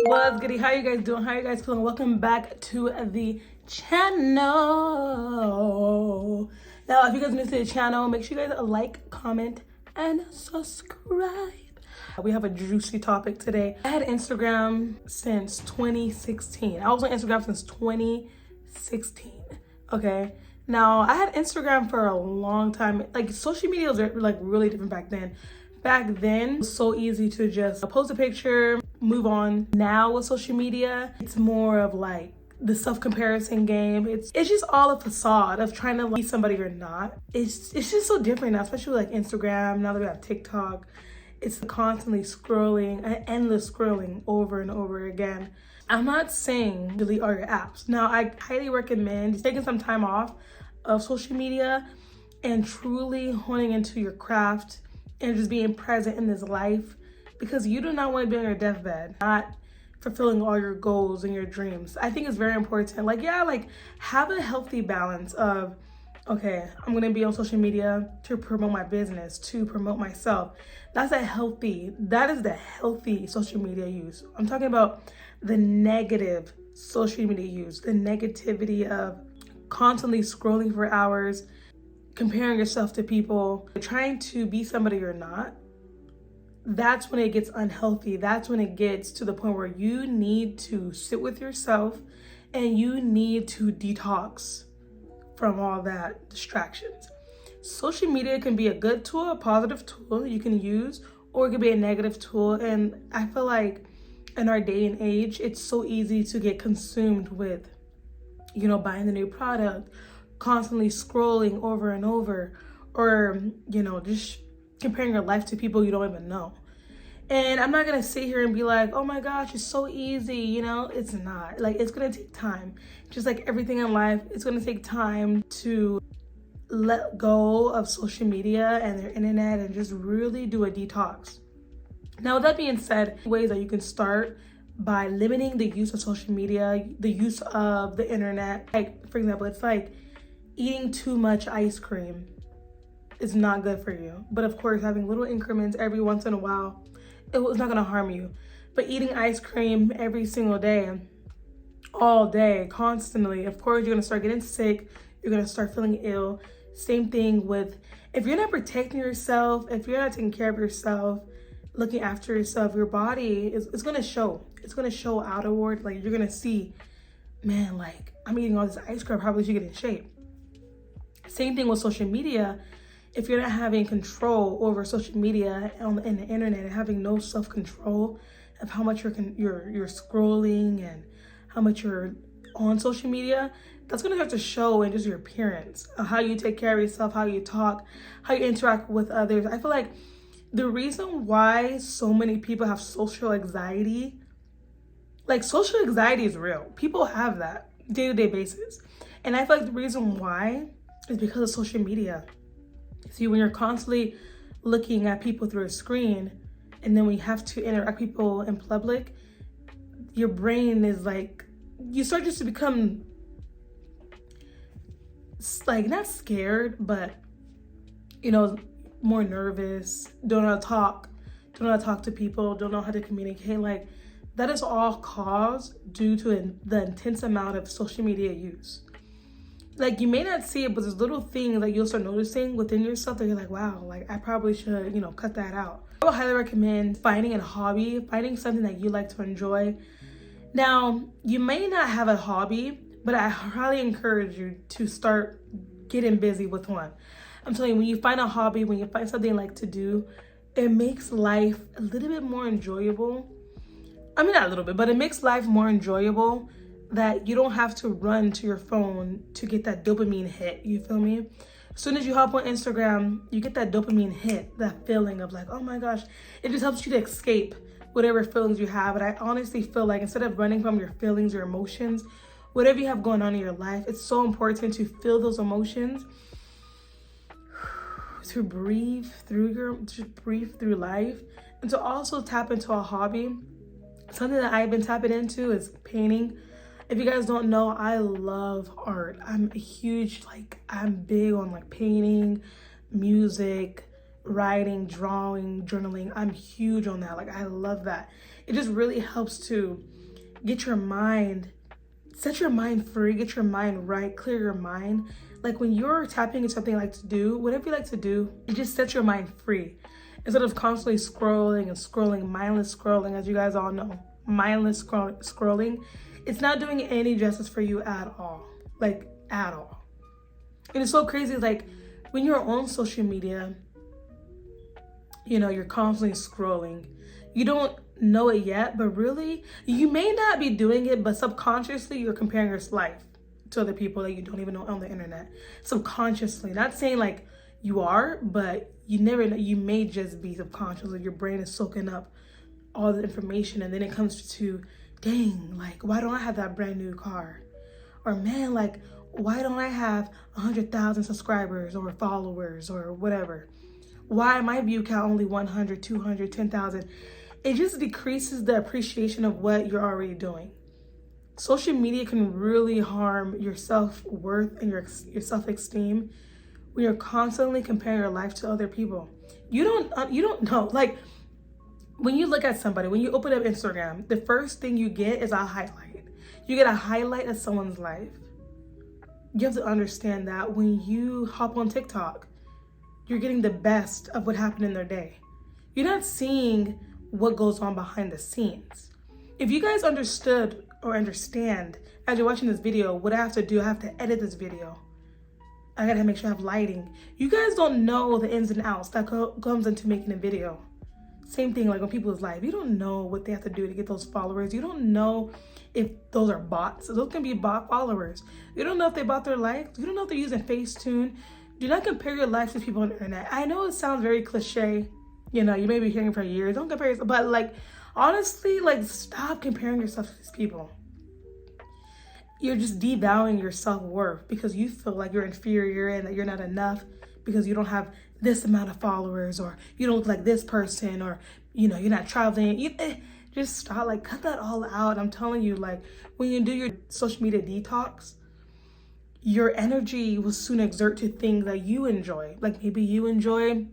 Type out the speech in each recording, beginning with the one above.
What's goody? How you guys doing? How you guys feeling? Welcome back to the channel. Now, if you guys are new to the channel, make sure you guys like, comment, and subscribe. We have a juicy topic today. I had Instagram since 2016. I was on Instagram since 2016. Okay. Now, I had Instagram for a long time. Like, social media was like really different back then. Back then, it was so easy to just post a picture, move on. Now with social media, it's more of like the self-comparison game. It's just all a facade of trying to be somebody you're not. It's just so different now, especially with like Instagram. Now that we have TikTok, it's constantly scrolling, endless scrolling over and over again. I'm not saying delete all your apps. Now, I highly recommend taking some time off of social media and truly honing into your craft and just being present in this life, because you do not want to be on your deathbed, not fulfilling all your goals and your dreams. I think it's very important. Like, yeah, like have a healthy balance of, okay, I'm going to be on social media to promote my business, to promote myself. That is the healthy social media use. I'm talking about the negative social media use, the negativity of constantly scrolling for hours, comparing yourself to people, trying to be somebody you're not. That's when it gets unhealthy. That's when it gets to the point where you need to sit with yourself and you need to detox from all that distractions. Social media can be a good tool, a positive tool you can use, or it could be a negative tool. And I feel like in our day and age, it's so easy to get consumed with, buying the new product, constantly scrolling over and over, or, just comparing your life to people you don't even know. And I'm not gonna sit here and be like, oh my gosh, it's so easy, it's not. Like, it's gonna take time. Just like everything in life, it's gonna take time to let go of social media and their internet and just really do a detox. Now, with that being said, ways that you can start by limiting the use of social media, the use of the internet. Like, for example, it's like eating too much ice cream is not good for you. But of course, having little increments every once in a while, it's not gonna harm you. But eating ice cream every single day, all day, constantly, of course, you're gonna start getting sick. You're gonna start feeling ill. Same thing with, if you're not protecting yourself, if you're not taking care of yourself, looking after yourself, your body it's gonna show. It's gonna show outward. Like, you're gonna see, man, like, I'm eating all this ice cream, I probably should get in shape. Same thing with social media. If you're not having control over social media and the internet, and having no self-control of how much you're scrolling and how much you're on social media, that's gonna have to show in just your appearance, how you take care of yourself, how you talk, how you interact with others. I feel like the reason why so many people have social anxiety, like, social anxiety is real. People have that day-to-day basis. And I feel like the reason why is because of social media. See, when you're constantly looking at people through a screen, and then when you have to interact with people in public, your brain is like, you start just to become like, not scared, but more nervous, don't know how to talk to people, don't know how to communicate. Like, that is all caused due to the intense amount of social media use. Like, you may not see it, but there's little things that you'll start noticing within yourself that you're like, wow, like, I probably should, cut that out. I would highly recommend finding a hobby, finding something that you like to enjoy. Now, you may not have a hobby, but I highly encourage you to start getting busy with one. I'm telling you, when you find a hobby, when you find something you like to do, it makes life a little bit more enjoyable. I mean, not a little bit, but it makes life more enjoyable, that you don't have to run to your phone to get that dopamine hit. You feel me? As soon as you hop on Instagram, you get that dopamine hit, that feeling of like, oh my gosh, it just helps you to escape whatever feelings you have. And I honestly feel like, instead of running from your feelings or emotions, whatever you have going on in your life, it's so important to feel those emotions, to breathe through life, and to also tap into a hobby. Something that I've been tapping into is painting. If you guys don't know, I love art. I'm big on like painting, music, writing, drawing, journaling. I'm huge on that. Like, I love that. It just really helps to get your mind, set your mind free, get your mind right, clear your mind. Like when you're tapping into something you like to do, whatever you like to do, it just sets your mind free. Instead of constantly scrolling and scrolling, mindless scrolling, as you guys all know, mindless scrolling, it's not doing any justice for you at all. Like, at all. And it's so crazy, like, when you're on social media, you know, you're constantly scrolling. You don't know it yet, but really, you may not be doing it, but subconsciously, you're comparing your life to other people that you don't even know on the internet. Subconsciously. Not saying, like, you are, but you never know. You may just be subconscious. Like, your brain is soaking up all the information, and then it comes to, dang, like, why don't I have that brand new car? Or, man, like, why don't I have 100,000 subscribers or followers or whatever? Why my view count only 100, 200, 10,000? It just decreases the appreciation of what you're already doing. Social media can really harm your self-worth and your self-esteem when you're constantly comparing your life to other people. You don't know. Like, when you look at somebody, when you open up Instagram, the first thing you get is a highlight. You get a highlight of someone's life. You have to understand that when you hop on TikTok, you're getting the best of what happened in their day. You're not seeing what goes on behind the scenes. If you guys understood or understand as you're watching this video, what I have to do, I have to edit this video. I gotta make sure I have lighting. You guys don't know the ins and outs that comes into making a video. Same thing like on people's life. You don't know what they have to do to get those followers. You don't know if those are bots. Those can be bot followers. You don't know if they bought their likes. You don't know if they're using Facetune. Do not compare your life to people on the internet. I know it sounds very cliche. You know, you may be hearing for years. Don't compare yourself. But like, honestly, like, stop comparing yourself to these people. You're just devaluing your self-worth because you feel like you're inferior and that you're not enough because you don't have this amount of followers, or you don't look like this person, or, you know, you're not traveling. Just stop, like, cut that all out. I'm telling you, like, when you do your social media detox, your energy will soon exert to things that you enjoy. Like, maybe you enjoy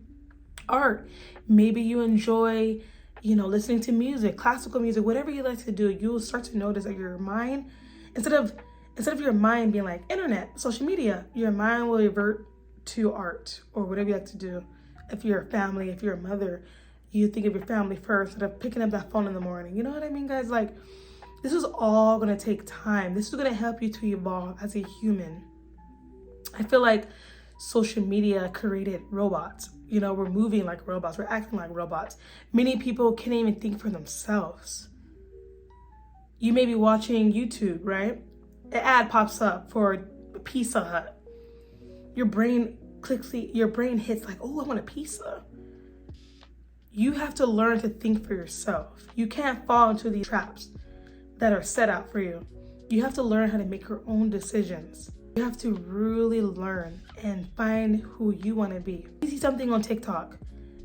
art. Maybe you enjoy, you know, listening to music, classical music, whatever you like to do. You will start to notice that your mind, instead of your mind being like internet, social media, your mind will revert to art or whatever you like to do. If you're a family, if you're a mother, you think of your family first instead of picking up that phone in the morning. You know what I mean, guys? Like, this is all gonna take time. This is gonna help you to evolve as a human. I feel like social media created robots. You know, we're moving like robots. We're acting like robots. Many people can't even think for themselves. You may be watching YouTube, right? An ad pops up for Pizza Hut. Your brain hits like, oh, I want a pizza. You have to learn to think for yourself. You can't fall into these traps that are set out for you. You have to learn how to make your own decisions. You have to really learn and find who you want to be. You see something on TikTok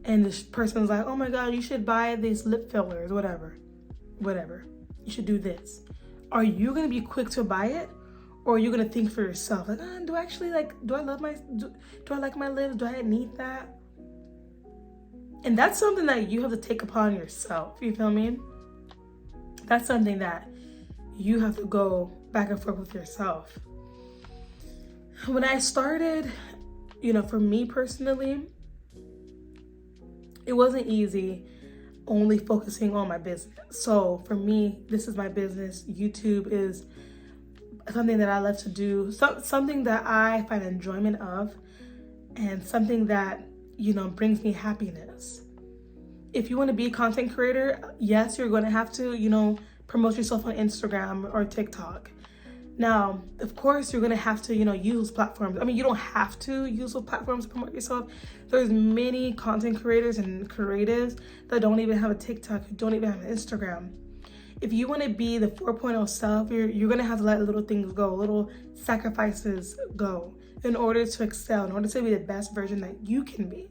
and this person's like, oh my God, you should buy these lip fillers, whatever. You should do this. Are you going to be quick to buy it? Or are you going to think for yourself, like, do I like my lips? Do I need that? And that's something that you have to take upon yourself. You feel me? That's something that you have to go back and forth with yourself. When I started, you know, for me personally, it wasn't easy only focusing on my business. So for me, this is my business. YouTube is something that I love to do, something that I find enjoyment of, and something that, you know, brings me happiness. If you want to be a content creator, yes, you're going to have to, you know, promote yourself on Instagram or TikTok. Now, of course, you're going to have to, you know, use platforms. I mean, you don't have to use those platforms to promote yourself. There's many content creators and creatives that don't even have a TikTok, who don't even have an Instagram. If you want to be the 4.0 self, you're going to have to let little things go, little sacrifices go in order to excel, in order to be the best version that you can be.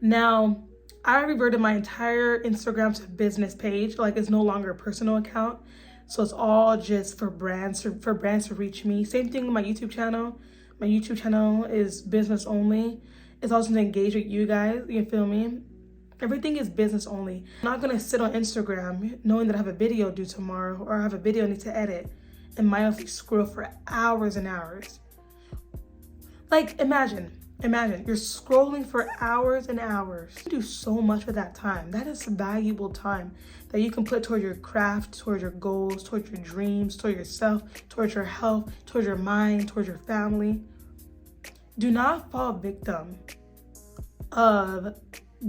Now, I reverted my entire Instagram to business page. Like, it's no longer a personal account. So it's all just for brands to reach me. Same thing with my YouTube channel. My YouTube channel is business only. It's also to engage with you guys, you feel me? Everything is business only. I'm not gonna sit on Instagram knowing that I have a video due tomorrow or I have a video I need to edit and mindlessly scroll for hours and hours. Like, imagine you're scrolling for hours and hours. You do so much with that time. That is valuable time that you can put toward your craft, towards your goals, towards your dreams, towards yourself, towards your health, towards your mind, towards your family. Do not fall victim of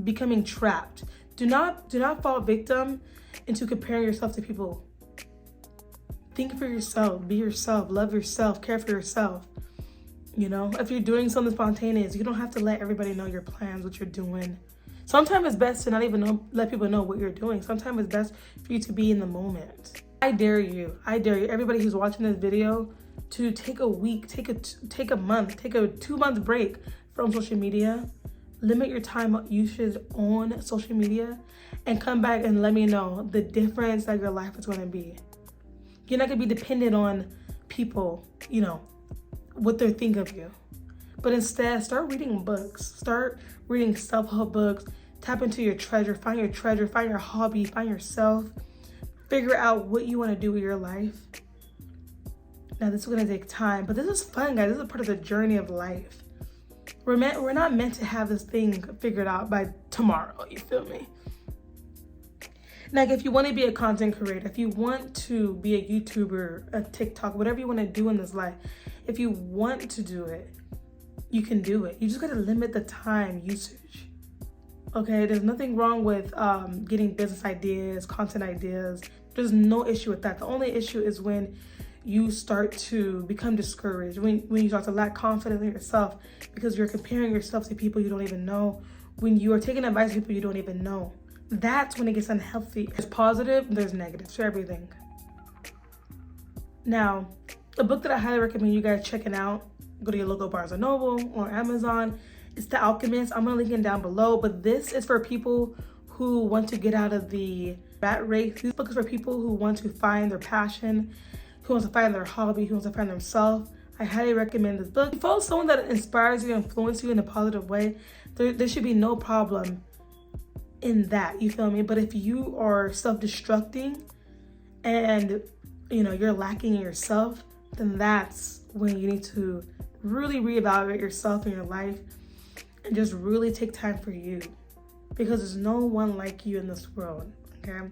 becoming trapped. Do not fall victim into comparing yourself to people. Think for yourself, be yourself, love yourself, care for yourself. You know, if you're doing something spontaneous, you don't have to let everybody know your plans, what you're doing. Sometimes it's best to not even let people know what you're doing. Sometimes it's best for you to be in the moment. I dare you, everybody who's watching this video, to take a week, take a month, take a 2-month break from social media. Limit your time usage on social media and come back and let me know the difference that your life is going to be. You're not going to be dependent on people, you know, what they think of you. But instead, start reading books. Start reading self-help books. Tap into your treasure, find your hobby, find yourself. Figure out what you want to do with your life. Now, this is going to take time, but this is fun, guys. This is a part of the journey of life. We're not meant to have this thing figured out by tomorrow, you feel me? Like, if you want to be a content creator, if you want to be a YouTuber, a TikTok, whatever you want to do in this life, if you want to do it, you can do it. You just got to limit the time usage. Okay, there's nothing wrong with getting business ideas, content ideas. There's no issue with that. The only issue is when you start to become discouraged, when you start to lack confidence in yourself because you're comparing yourself to people you don't even know, when you are taking advice from people you don't even know. That's when it gets unhealthy. There's positive, there's negative to everything. Now, a book that I highly recommend you guys checking out, go to your local Barnes & Noble or Amazon, it's The Alchemist. I'm gonna link it down below, but this is for people who want to get out of the rat race. This book is for people who want to find their passion, who wants to find their hobby, who wants to find themselves. I highly recommend this book. If you follow someone that inspires you, influences you in a positive way, there should be no problem in that, you feel me? But if you are self-destructing and, you know, you're lacking in yourself, then that's when you need to really reevaluate yourself and your life and just really take time for you, because there's no one like you in this world, okay?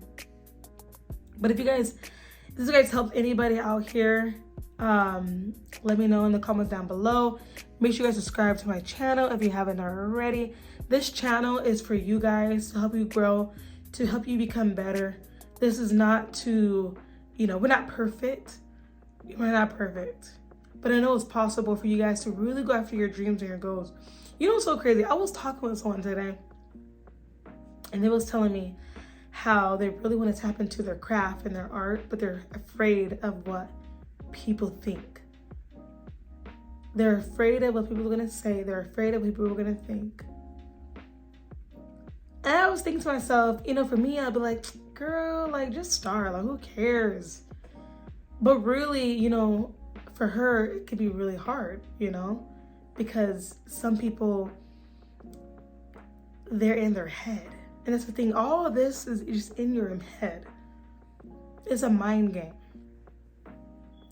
But if you guys helped anybody out here, let me know in the comments down below. Make sure you guys subscribe to my channel if you haven't already. This channel is for you guys, to help you grow, to help you become better. This is not to, you know, we're not perfect. But I know it's possible for you guys to really go after your dreams and your goals. You know what's so crazy? I was talking with someone today and they was telling me how they really want to tap into their craft and their art, but they're afraid of what people think. They're afraid of what people are going to say. They're afraid of what people are going to think. And I was thinking to myself, you know, for me, I'd be like, girl, like, just start. Like, who cares? But really, you know, for her, it could be really hard, you know, because some people, they're in their head. And that's the thing. All of this is just in your head. It's a mind game.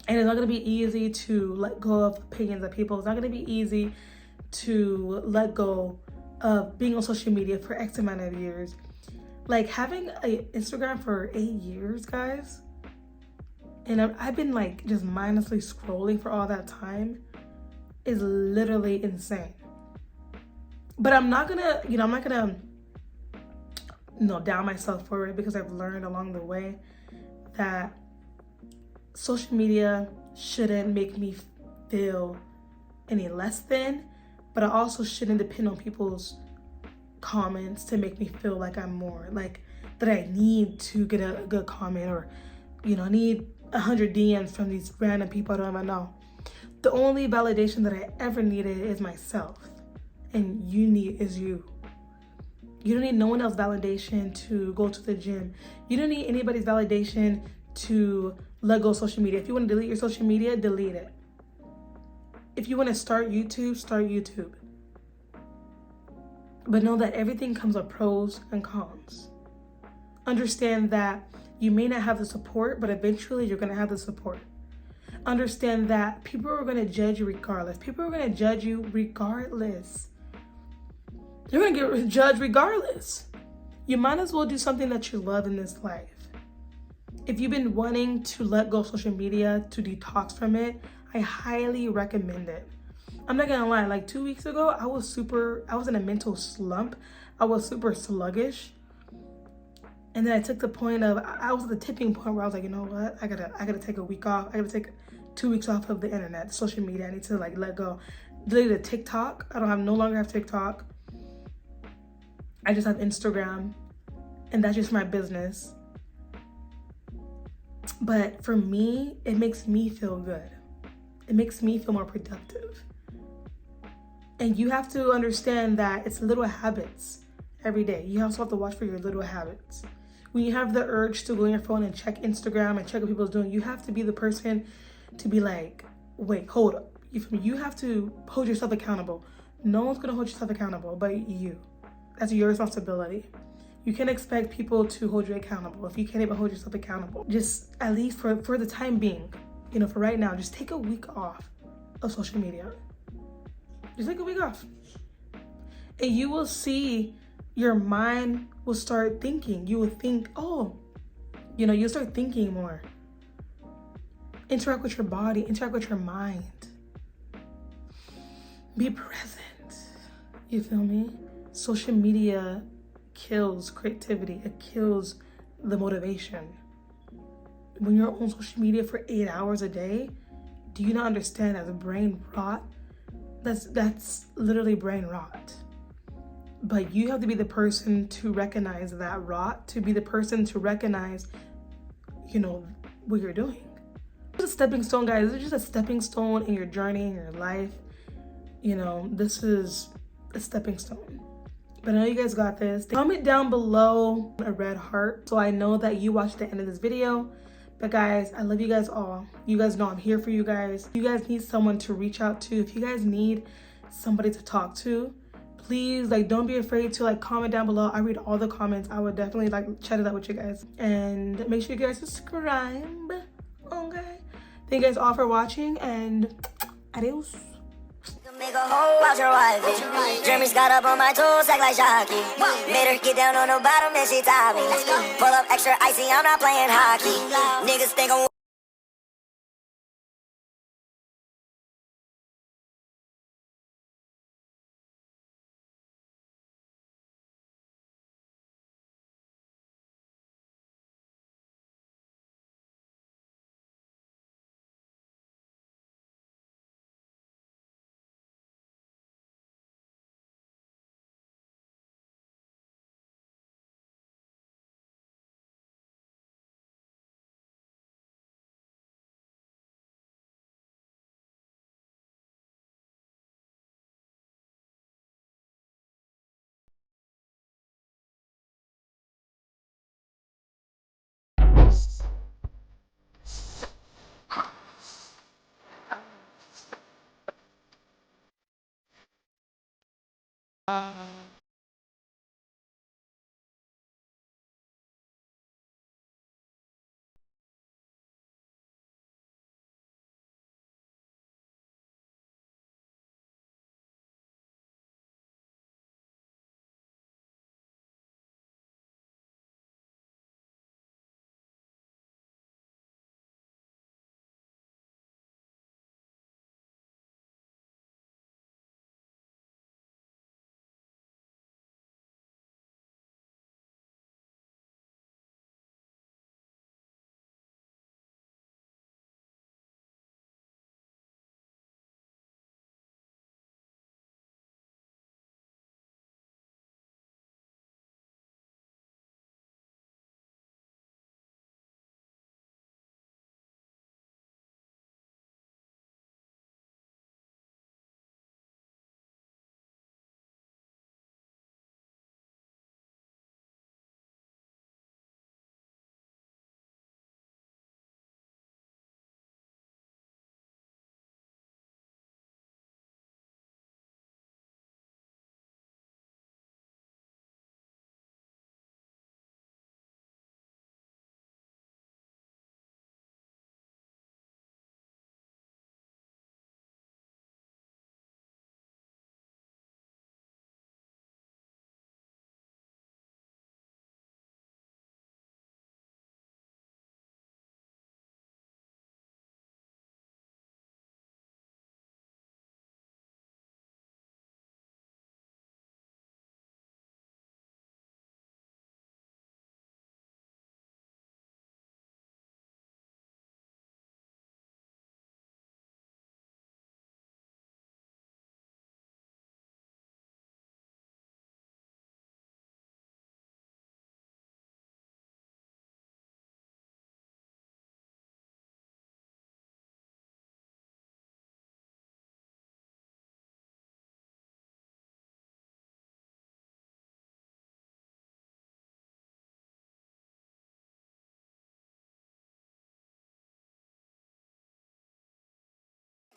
And it's not going to be easy to let go of opinions of people. It's not going to be easy to let go of being on social media for X amount of years. Like, having an Instagram for 8 years, guys, and I've been like just mindlessly scrolling for all that time, is literally insane. But I'm not gonna down myself for it, because I've learned along the way that social media shouldn't make me feel any less than, but I also shouldn't depend on people's comments to make me feel like I'm more, like that I need to get a good comment, or, you know, I need 100 DMs from these random people I don't even know. The only validation that I ever needed is myself, and is you. You don't need no one else's validation to go to the gym. You don't need anybody's validation to let go of social media. If you want to delete your social media, delete it. If you want to start YouTube, start YouTube. But know that everything comes with pros and cons. Understand that you may not have the support, but eventually you're going to have the support. Understand that people are going to judge you regardless. People are going to judge you regardless. You're going to get judged regardless. You might as well do something that you love in this life. If you've been wanting to let go of social media, to detox from it, I highly recommend it. I'm not gonna lie, like 2 weeks ago, I was in a mental slump. I was super sluggish. And then I took the point of, I was at the tipping point where I was like, you know what? I gotta take a week off. I gotta take 2 weeks off of the internet, social media. I need to like let go. Deleted TikTok. I no longer have TikTok. I just have Instagram, and that's just my business. But for me, it makes me feel good. It makes me feel more productive. And you have to understand that it's little habits every day. You also have to watch for your little habits. When you have the urge to go on your phone and check Instagram and check what people's doing, you have to be the person to be like, wait, hold up. You have to hold yourself accountable. No one's gonna hold yourself accountable but you. That's your responsibility. You can't expect people to hold you accountable if you can't even hold yourself accountable. Just at least for the time being, for right now, just take a week off of social media. Just take a week off. And you will see your mind will start thinking. You will think, you'll start thinking more. Interact with your body, interact with your mind. Be present. You feel me? Social media kills creativity. It kills the motivation. When you're on social media for 8 hours a day, do you not understand that the brain rot? That's literally brain rot. But you have to be the person to recognize that rot, to be the person to recognize, what you're doing. It's a stepping stone, guys. It's just a stepping stone in your journey, in your life. This is a stepping stone. But I know you guys got this. Comment down below a red heart so I know that you watched the end of this video. But guys, I love you guys all. You guys know I'm here for you guys. You guys need someone to reach out to. If you guys need somebody to talk to, please, don't be afraid to comment down below. I read all the comments. I would definitely chat it out with you guys. And make sure you guys subscribe. Okay. Thank you guys all for watching, and adios. Make a hole out your wife. Jeremy's got up on my toes, act like jockey. Made her get down on the bottom and she tied me. Pull up extra icy, I'm not playing hockey. Niggas think I'm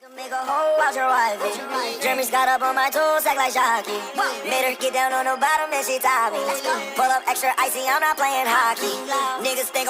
Make a hole out your wife. Jeremy's got up on my toes, act like jockey. Made her get down on the bottom and she taught me. Pull up extra icy, I'm not playing hockey. Niggas think I'm